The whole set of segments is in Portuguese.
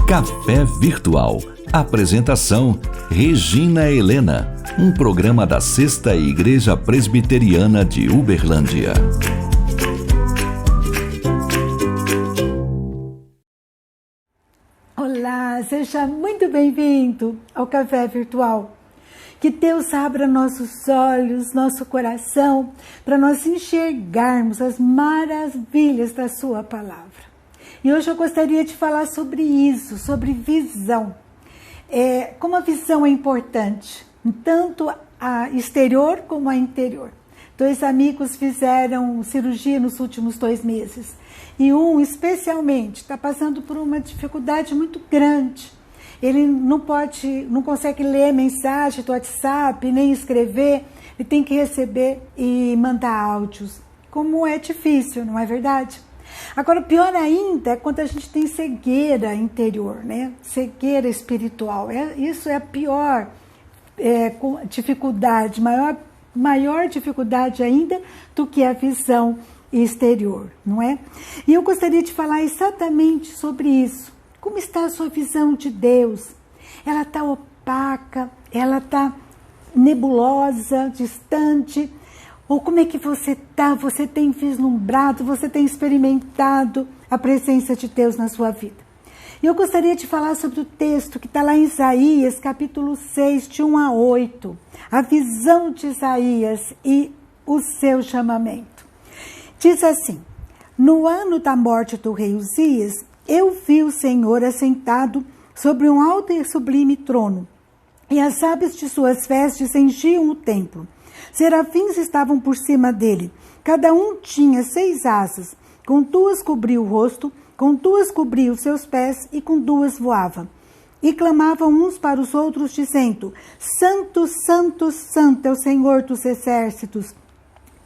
Café Virtual. Apresentação: Regina Helena. Um programa da Sexta Igreja Presbiteriana de Uberlândia. Olá, seja muito bem-vindo ao Café Virtual. Que Deus abra nossos olhos, nosso coração, para nós enxergarmos as maravilhas da Sua Palavra. E hoje eu gostaria de falar sobre isso, sobre visão. Como a visão é importante, tanto a exterior como a interior. 2 amigos fizeram cirurgia nos últimos 2 meses. E um, especialmente, está passando por uma dificuldade muito grande. Ele não consegue ler mensagem do WhatsApp, nem escrever. Ele tem que receber e mandar áudios. Como é difícil, não é verdade? Agora, pior ainda é quando a gente tem cegueira interior, né? Cegueira espiritual. Isso é a pior dificuldade, maior dificuldade ainda do que a visão exterior, não é? E eu gostaria de falar exatamente sobre isso. Como está a sua visão de Deus? Ela está opaca, ela está nebulosa, distante? Ou como é que você está? Você tem vislumbrado, você tem experimentado a presença de Deus na sua vida? E eu gostaria de falar sobre o texto que está lá em Isaías, capítulo 6, de 1 a 8. A visão de Isaías e o seu chamamento. Diz assim: no ano da morte do rei Uzias, eu vi o Senhor assentado sobre um alto e sublime trono, e as abas de suas vestes enchiam o templo. Serafins estavam por cima dele. Cada um tinha 6 asas. Com 2 cobria o rosto, com 2 cobria os seus pés e com 2 voava. E clamavam uns para os outros, dizendo: Santo, Santo, Santo é o Senhor dos exércitos.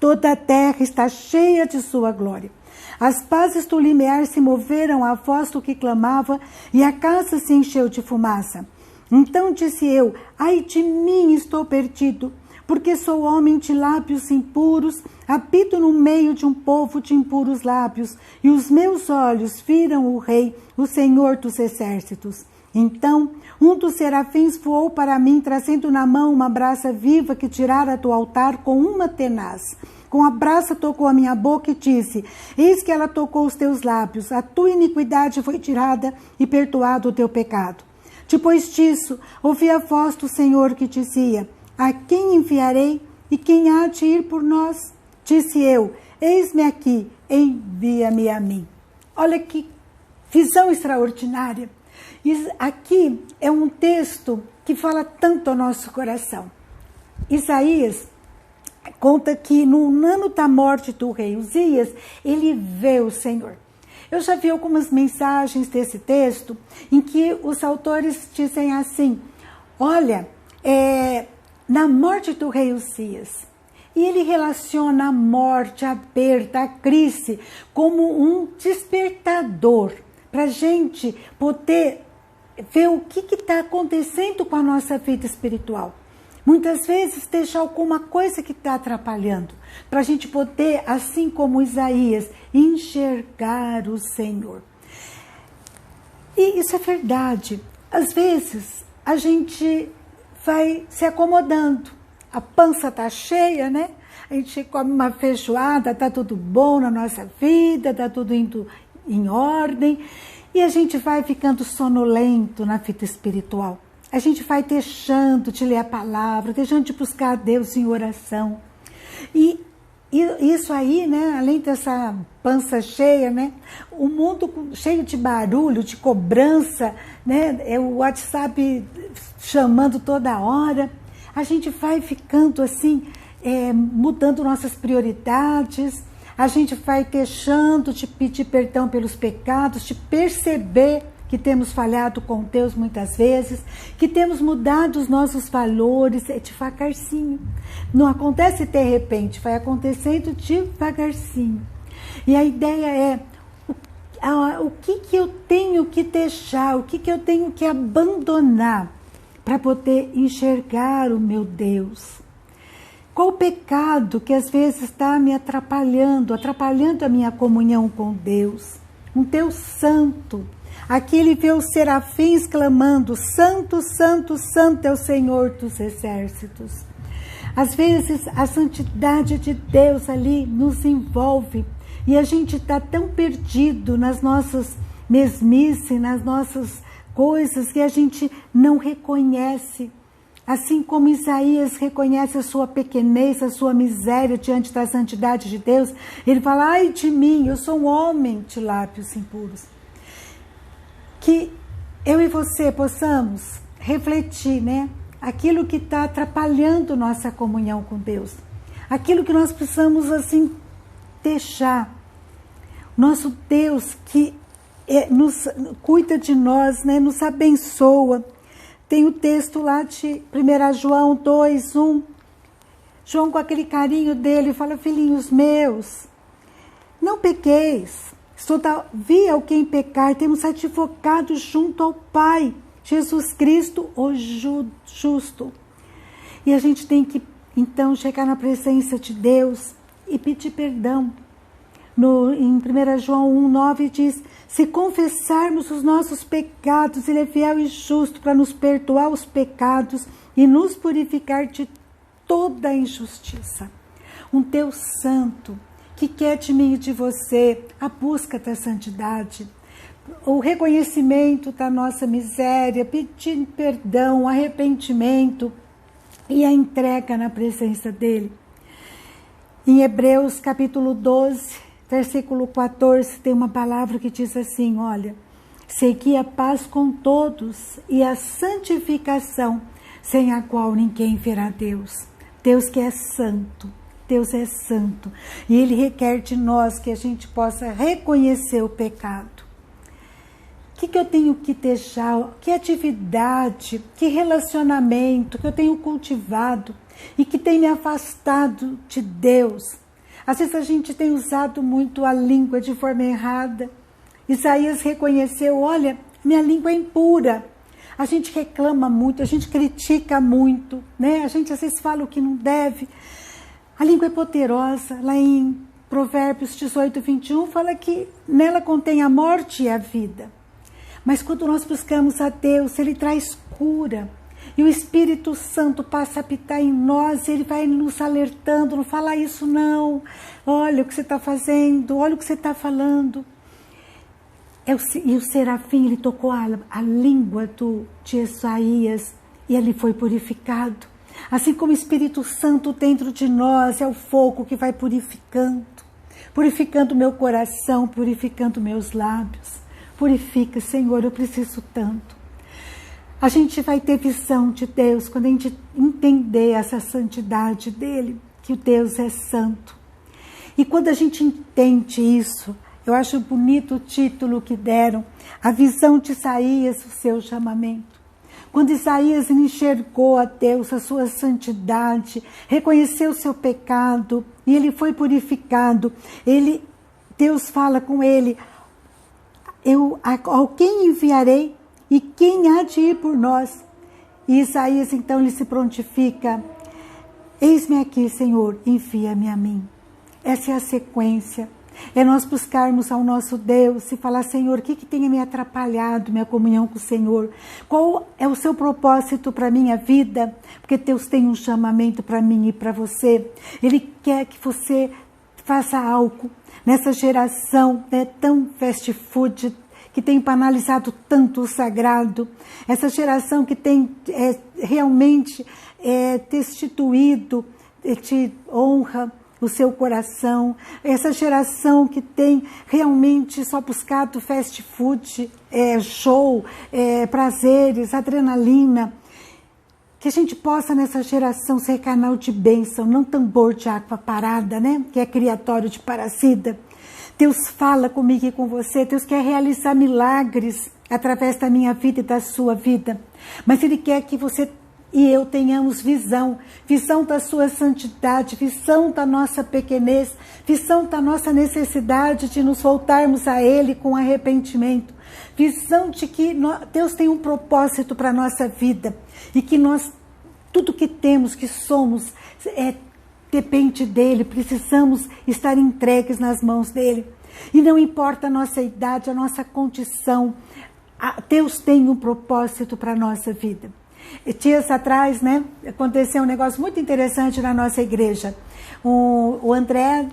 Toda a terra está cheia de sua glória. As bases do limiar se moveram à voz do que clamava, e a casa se encheu de fumaça. Então disse eu: ai de mim, estou perdido, porque sou homem de lábios impuros, habito no meio de um povo de impuros lábios, e os meus olhos viram o Rei, o Senhor dos exércitos. Então, um dos serafins voou para mim, trazendo na mão uma brasa viva que tirara do altar com uma tenaz. Com a brasa tocou a minha boca e disse: eis que ela tocou os teus lábios, a tua iniquidade foi tirada e perdoado o teu pecado. Depois disso, ouvi a voz do Senhor que dizia: a quem enviarei e quem há de ir por nós? Disse eu: eis-me aqui, envia-me a mim. Olha que visão extraordinária. Aqui é um texto que fala tanto ao nosso coração. Isaías conta que no ano da morte do rei Uzias, ele vê o Senhor. Eu já vi algumas mensagens desse texto em que os autores dizem assim: olha, na morte do rei Uzias, e ele relaciona a morte, a perda, a crise como um despertador para a gente poder ver o que está acontecendo com a nossa vida espiritual. Muitas vezes deixa alguma coisa que está atrapalhando, para a gente poder, assim como Isaías, enxergar o Senhor. E isso é verdade. Às vezes a gente vai se acomodando, a pança está cheia, né? A gente come uma feijoada, está tudo bom na nossa vida, está tudo indo em ordem, e a gente vai ficando sonolento na vida espiritual. A gente vai deixando de ler a palavra, deixando de buscar a Deus em oração. E isso aí, né, além dessa pança cheia, né, o mundo cheio de barulho, de cobrança, né, o WhatsApp chamando toda hora, a gente vai ficando assim, mudando nossas prioridades, a gente vai deixando de pedir perdão pelos pecados, de perceber que temos falhado com Deus muitas vezes, que temos mudado os nossos valores devagarzinho. Não acontece de repente, vai acontecendo devagarzinho. E a ideia é o que eu tenho que deixar, o que eu tenho que abandonar para poder enxergar o meu Deus. Qual o pecado que às vezes está me atrapalhando a minha comunhão com Deus? Um Deus santo. Aqui ele vê os serafins clamando: Santo, Santo, Santo é o Senhor dos exércitos. Às vezes a santidade de Deus ali nos envolve e a gente está tão perdido nas nossas mesmices, nas nossas coisas, que a gente não reconhece. Assim como Isaías reconhece a sua pequenez, a sua miséria diante da santidade de Deus, ele fala: ai de mim, eu sou um homem de lábios impuros. Que eu e você possamos refletir, né? Aquilo que está atrapalhando nossa comunhão com Deus. Aquilo que nós precisamos, assim, deixar. Nosso Deus que nos cuida de nós, né? Nos abençoa. Tem o texto lá de 1 João 2, 1. João, com aquele carinho dele, fala: filhinhos meus, não pequeis. Todavia, ao quem pecar, temos advogado junto ao Pai, Jesus Cristo, o justo. E a gente tem que, então, chegar na presença de Deus e pedir perdão. Em 1 João 1, 9 diz: se confessarmos os nossos pecados, Ele é fiel e justo para nos perdoar os pecados e nos purificar de toda a injustiça. Um Deus santo que quer de mim e de você a busca da santidade, o reconhecimento da nossa miséria, pedir perdão, arrependimento e a entrega na presença dEle. Em Hebreus capítulo 12, versículo 14, tem uma palavra que diz assim: olha, segui a paz com todos e a santificação, sem a qual ninguém verá Deus. Deus que é santo, Deus é santo, e Ele requer de nós que a gente possa reconhecer o pecado. O que eu tenho que deixar? Que atividade, que relacionamento que eu tenho cultivado e que tem me afastado de Deus? Às vezes a gente tem usado muito a língua de forma errada. Isaías reconheceu: olha, minha língua é impura. A gente reclama muito, a gente critica muito, né? A gente às vezes fala o que não deve. A língua é poderosa. Lá em Provérbios 18, 21, fala que nela contém a morte e a vida. Mas quando nós buscamos a Deus, Ele traz cura. E o Espírito Santo passa a habitar em nós, Ele vai nos alertando: não fala isso não, olha o que você está fazendo, olha o que você está falando. E o serafim, ele tocou a língua de Isaías e ele foi purificado. Assim como o Espírito Santo dentro de nós é o fogo que vai purificando meu coração, purificando meus lábios. Purifica, Senhor, eu preciso tanto. A gente vai ter visão de Deus quando a gente entender essa santidade dEle, que o Deus é santo. E quando a gente entende isso, eu acho bonito o título que deram, a visão de Isaías, o seu chamamento. Quando Isaías enxergou a Deus, a sua santidade, reconheceu o seu pecado e ele foi purificado, Deus fala com ele: ao quem enviarei e quem há de ir por nós? E Isaías então ele se prontifica: eis-me aqui, Senhor, envia-me a mim. Essa é a sequência. É nós buscarmos ao nosso Deus e falar: Senhor, o que tem me atrapalhado minha comunhão com o Senhor? Qual é o seu propósito para a minha vida? Porque Deus tem um chamamento para mim e para você. Ele quer que você faça algo nessa geração, né, tão fast food, que tem banalizado tanto o sagrado. Essa geração que tem realmente destituído de honra o seu coração, essa geração que tem realmente só buscado fast food, show, prazeres, adrenalina. Que a gente possa nessa geração ser canal de bênção, não tambor de água parada, né? Que é criatório de parasita. Deus fala comigo e com você, Deus quer realizar milagres através da minha vida e da sua vida, mas Ele quer que você e eu tenhamos visão da sua santidade, visão da nossa pequenez, visão da nossa necessidade de nos voltarmos a Ele com arrependimento, visão de que Deus tem um propósito para a nossa vida e que nós, tudo que temos, que somos, depende dele, precisamos estar entregues nas mãos dele. E não importa a nossa idade, a nossa condição, Deus tem um propósito para a nossa vida. Dias atrás, né, aconteceu um negócio muito interessante na nossa igreja. O André,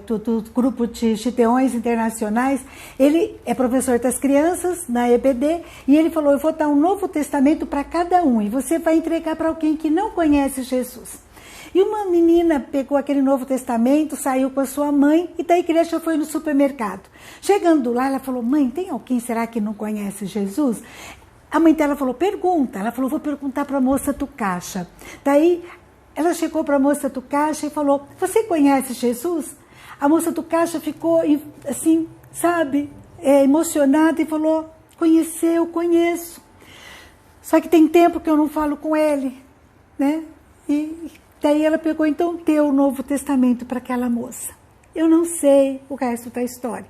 do grupo de Gideões Internacionais, ele é professor das crianças na EBD, e ele falou: eu vou dar um Novo Testamento para cada um, e você vai entregar para alguém que não conhece Jesus. E uma menina pegou aquele Novo Testamento, saiu com a sua mãe e da igreja foi no supermercado. Chegando lá, ela falou: mãe, tem alguém, será que não conhece Jesus? A mãe dela falou: pergunta. Ela falou: vou perguntar para a moça do caixa. Daí ela chegou para a moça do caixa e falou: você conhece Jesus? A moça do caixa ficou assim, sabe, emocionada e falou: conheço. Só que tem tempo que eu não falo com ele, né? E daí ela pegou, então, deu o Novo Testamento para aquela moça. Eu não sei o resto da história,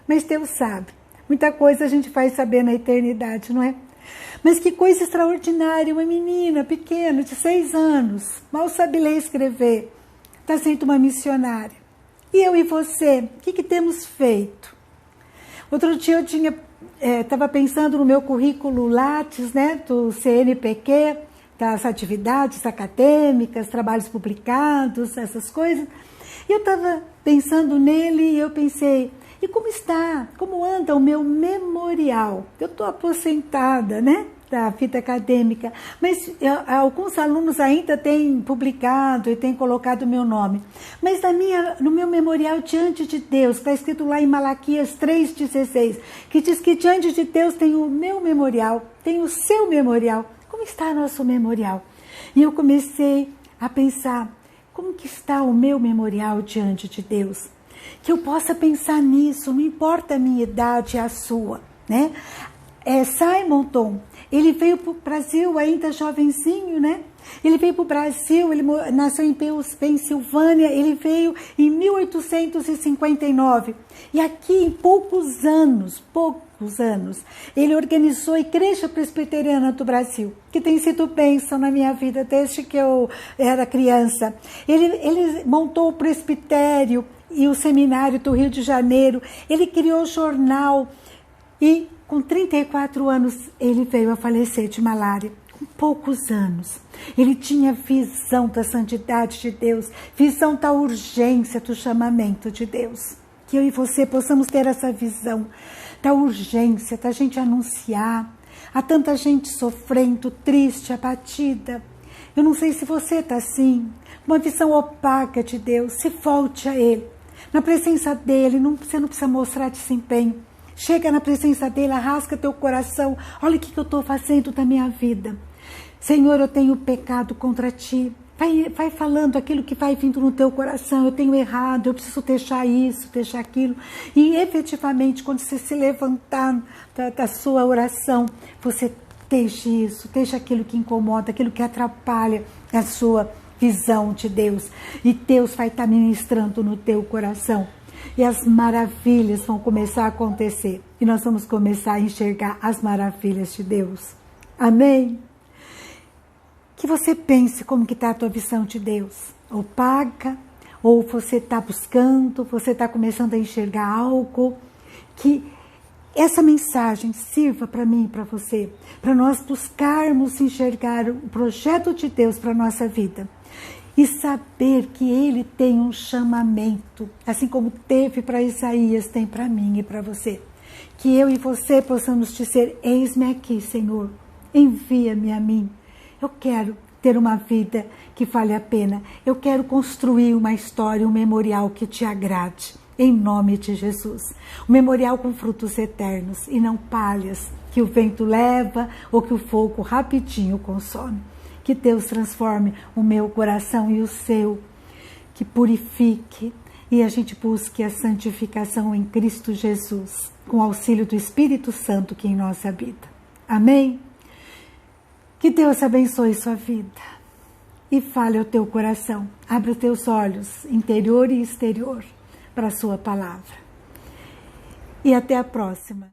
mas Deus sabe. Muita coisa a gente vai saber na eternidade, não é? Mas que coisa extraordinária, uma menina pequena, de 6 anos, mal sabe ler e escrever, está sendo uma missionária. E eu e você, o que temos feito? Outro dia eu estava pensando no meu currículo Lattes, né, do CNPq, das atividades acadêmicas, trabalhos publicados, essas coisas. E eu estava pensando nele e eu pensei: e como está? Como anda o meu memorial? Eu estou aposentada, né, da vida acadêmica, mas alguns alunos ainda têm publicado e têm colocado o meu nome. Mas no meu memorial diante de Deus, está escrito lá em Malaquias 3,16, que diz que diante de Deus tem o meu memorial, tem o seu memorial. Como está nosso memorial? E eu comecei a pensar: como que está o meu memorial diante de Deus? Que eu possa pensar nisso, não importa a minha idade e a sua, né? Simonton, ele veio para o Brasil ainda jovenzinho, né? Ele veio para o Brasil, ele nasceu em Pensilvânia, ele veio em 1859. E aqui, em poucos anos, ele organizou a Igreja Presbiteriana do Brasil, que tem sido bênção na minha vida desde que eu era criança. Ele montou o presbitério e o seminário do Rio de Janeiro, ele criou o jornal e com 34 anos ele veio a falecer de malária. Com poucos anos, ele tinha visão da santidade de Deus, visão da urgência do chamamento de Deus. Que eu e você possamos ter essa visão da urgência, da gente anunciar. Há tanta gente sofrendo, triste, abatida. Eu não sei se você está assim, uma visão opaca de Deus. Se volte a Ele. Na presença dEle, você não precisa mostrar desempenho. Chega na presença dEle, arrasca teu coração. Olha o que eu estou fazendo da minha vida. Senhor, eu tenho pecado contra Ti. Vai falando aquilo que vai vindo no teu coração. Eu tenho errado, eu preciso deixar isso, deixar aquilo. E efetivamente, quando você se levantar da sua oração, você deixe isso, deixe aquilo que incomoda, aquilo que atrapalha a sua visão de Deus. E Deus vai estar ministrando no teu coração. E as maravilhas vão começar a acontecer. E nós vamos começar a enxergar as maravilhas de Deus. Amém? Que você pense como que está a tua visão de Deus. Opaca, ou você está buscando, você está começando a enxergar algo. Que essa mensagem sirva para mim e para você. Para nós buscarmos enxergar o projeto de Deus para a nossa vida. E saber que Ele tem um chamamento, assim como teve para Isaías, tem para mim e para você. Que eu e você possamos dizer: eis-me aqui, Senhor, envia-me a mim. Eu quero ter uma vida que vale a pena. Eu quero construir uma história, um memorial que te agrade, em nome de Jesus. Um memorial com frutos eternos e não palhas que o vento leva ou que o fogo rapidinho consome. Que Deus transforme o meu coração e o seu, que purifique e a gente busque a santificação em Cristo Jesus, com o auxílio do Espírito Santo que em nós habita. Amém? Que Deus abençoe sua vida e fale ao teu coração. Abre os teus olhos, interior e exterior, para a sua palavra. E até a próxima.